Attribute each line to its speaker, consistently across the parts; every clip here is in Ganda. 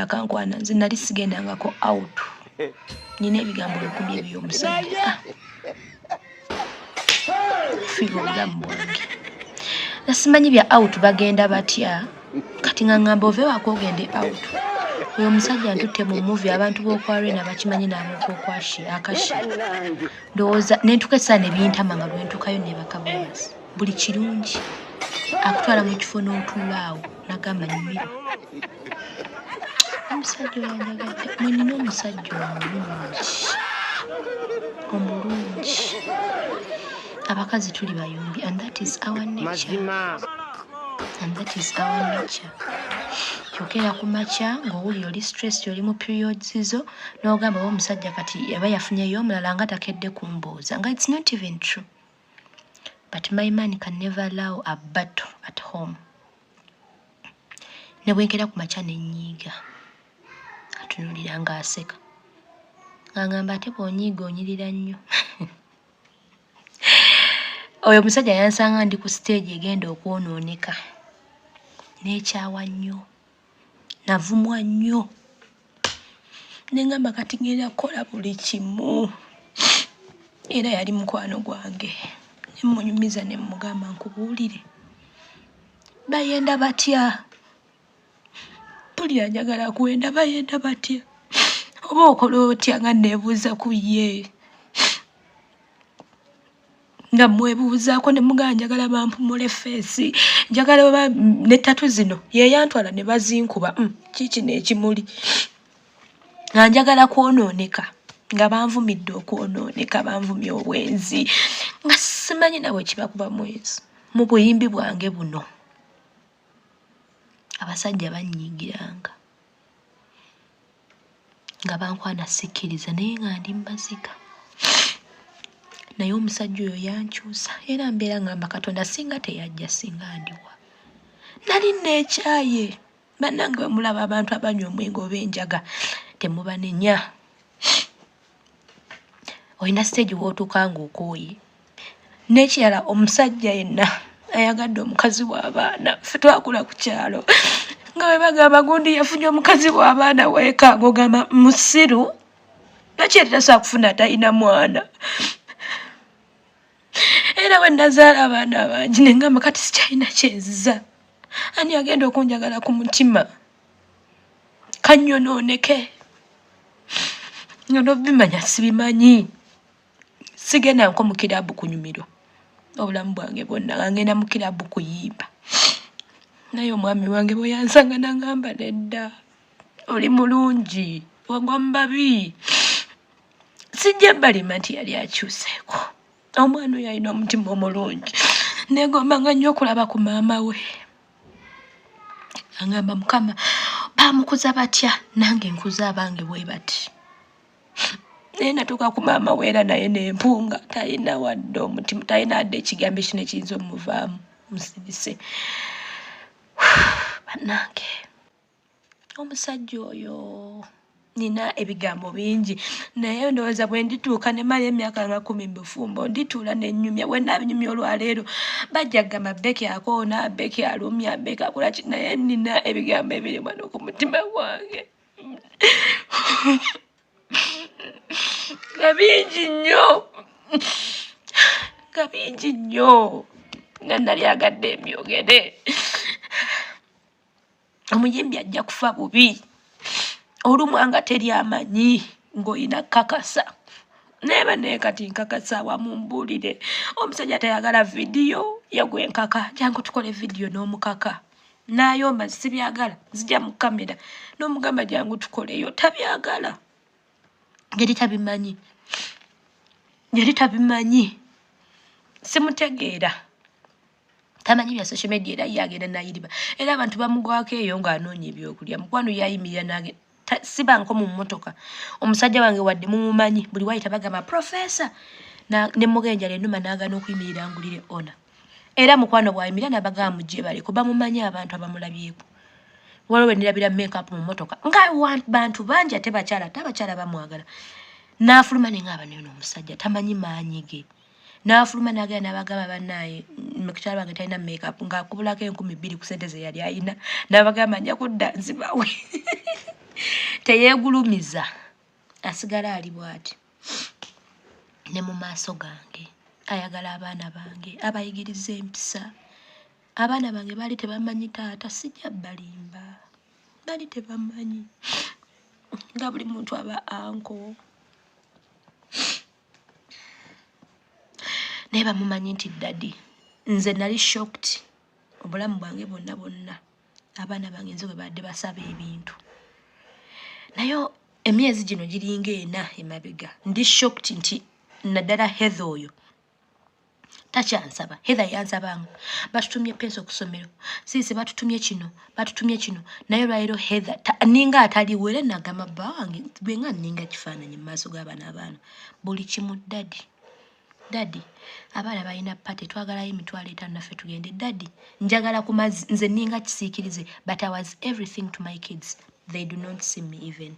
Speaker 1: yakankwana nze nali sigendangako out nina ebigambo 1000 eby'omusajja fiiga obulamu bwange nasimanyi bya out bagenda batya kati ngangamba oveewaako ogende out oyo omusajja ntutte mu movie abantu b'okwarena bakimanyi n'abokokwashi akashi ndowooza nentuka essaawa ne bintama nga lwentukayo ne bakabwebasi buli kirungi akutwala mu kifo n'otuulaawo nagamba nyumira omusajja oyanjagadde mwe nina omusajja omulungi abakazi tuli bayumbi and that is our nature kyokera ku makya ng'owuli oli stress oli mu periods zo n'ogamba omusajja kati yaba yafunyeyo omulala nga takedde kumbooza nga it's not even true but my man can never allow a battle at home ne bwenkera ku makya nenyiiga atunulira ng'aseka ng'angamba ate bw'onyiiga onyirira nnyo oyo omusajja yansanga ndi ku stage egenda okwonooneka n'ekyawa nnyo navumwa nnyo nengamba kati ngenda kukola buli kimu era yali mukwano gwange nemunyumiza nemugamba nkubuulire bayenda batya pulira njagala kuwenda bayenda batya oba okola otya nga neebuuza ku ye nga mwebuuzaako ne mugamba njagala bampumule feesi njagala oba n'ettatu zino yeyantwala ne bazinkuba kiki n'ekimuli nga njagala kwonooneka nga banvumidde okwonooneka banvumye obwenzi nga simanyi nabwe kibakuba mwezi mu buyimbi bwange buno abasajja banyiigiranga nga bankwana sikkiriza naye nga ndi mbaziga naye omusajja oyo yankyusa era mbeera ngamba Katonda singa teyajja singa ndiwa nali neekyaye bannange bwe mulaba abantu abanywa omwenge oba enjaga temubanenya olina stage w'otuuka ng'okooye n'ekirala omusajja yenna ayagadde omukazi w'abaana ffe twakula ku kyalo nga bwe bagamba gundi yafunye omukazi w'abaana weeka ng'ogamba musiru lwaki tasobola kufuna talina mwana era bwe nazaala abaana bangi ne ngamba kati sikyalina kyenziza ani agenda okunjagala ku mutima kanyonooneke nga n'obimanya sibimanyi sigenda nko mu kirabu kunyumirwa obulamu bwange bwonna nga ngenda mu kirabu kuyimba naye omwami wange bwe yansanga nangamba nedda oli mulungi wagwa mu babi sijja balima nti yali akyuseeko omwana oyo alina omutima omulungi negombanga nnyo okulaba ku maama we angamba mukama bamukuza batya nange nkuza abange bwe bati naye natuuka ku maama we era naye nempunga talina wadde omutima talina wadde ekigambo ekino ekiyinza omuvaamu musibise bannange omusajja oyo nina ebigambo bingi naye ndowooza bwe ndituuka ne mala emyaka nga 10 bufumbo ndituula nenyumya bwe nabinyumya olwaleero bajja kugamba Beki akoona Beki alumya Beki akola ki naye nina ebigambo ebiri wano ku mutima gwange nga bingi nnyo nga nali agadde emyogere omuyimbi ajja kufa bubi olumwanga teri amanyi ng'olina kakasa neeba naye kati nkakasa wamu mbuulire omusajja tayagala vidiyo yagwe nkaka jangu tukole vidiyo n'omukaka n'ayomba sibyagala zijja mu kamera n'omugamba jangu tukoleyo tabyagala yali tabimanyi simutegeera tamanyi bya social media era yagenda nayiriba era abantu bamugwako eyo ng'anoonya ebyokulya mukwano yayimirira nage sibanko mu mmotoka omusajja wange wadde mumumanyi buli wayita bagamba professor ne mugenja lenuma naagana okuyimirira ngulire ona era mukwano bwayimirira nabagamba mujje baleko bamumanyi abantu abamulabyeko waliwo nirabira makeup mu mmotoka nga bantu bangi ate tabakyala bamwagala n'afuluma ne ngaba nayo n'omusajja tamanyi maanyi ge n'afuluma n'agenda n'abagamba bannaye mukyala wange talina makeup ng'akubulako 20,000 ku ssente ze yali ayina n'abagamba nja kudda nzibawe teyegulumiza asigala ali bwati ne mu maaso gange ayagala abaana bange abayigiriza empisa. Abaana bange bali tebamanyi taata sijja balimba bali tebamanyi nga buli muntu aba anko naye bamumanyi nti daddy nze nali shocked obulamu bwange bonna abaana bange nze bwe badde basaba ebintu naye emyezi gino giringa 4 emabega ndi shocked nti naddala Heather oyo takyansaba. Heather yansabanga batutumye penso ku ssomero sisi batutumye kino naye lwaliro Heather ninga ataliwo era nagamba bba wange bwenga ninga kifaananyi mu maaso g'abaana abaana buli kimu daddy abaana balina pate twagalayo emitwalo 5 naffe tugende daddy njagala ku mazzi nze ninga kisiikirize but I was everything to my kids. They do not see me even.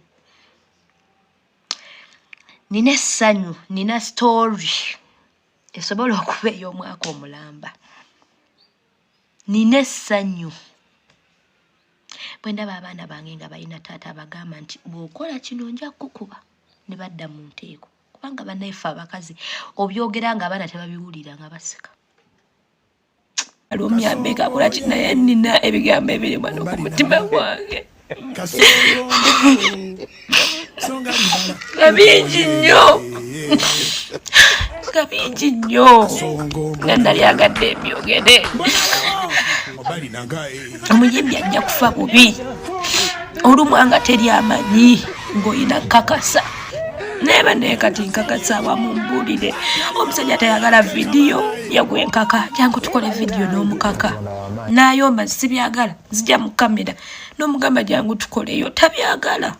Speaker 1: Nina essanyu nina story esobola okuba ey'omwaka omulamba. Nina essanyu bwe ndaba abaana bange nga balina taata abagamba nti bw'okola kino nja kukuba ne badda mu nteeko kubanga bannaffe abakazi obyogera nga abaana tebabiwulira nga baseka. Alumyambeka kola kinaye nina ebigambo ebiri wano ku mutima gwange kabingi nnyo nga nalyagadde ebyogere omuyimbi ajja kufa bubi olumwanga teryamanyi ng'olina kakasa neba naye kati nkakasa wamumbuulire omusajja tayagala vidiyo yagwenkaka jangu tukole vidiyo n'omukaka n'ayomba sibyagala nzija mu kamera n'omugamba jangu tukoleyo tabyagala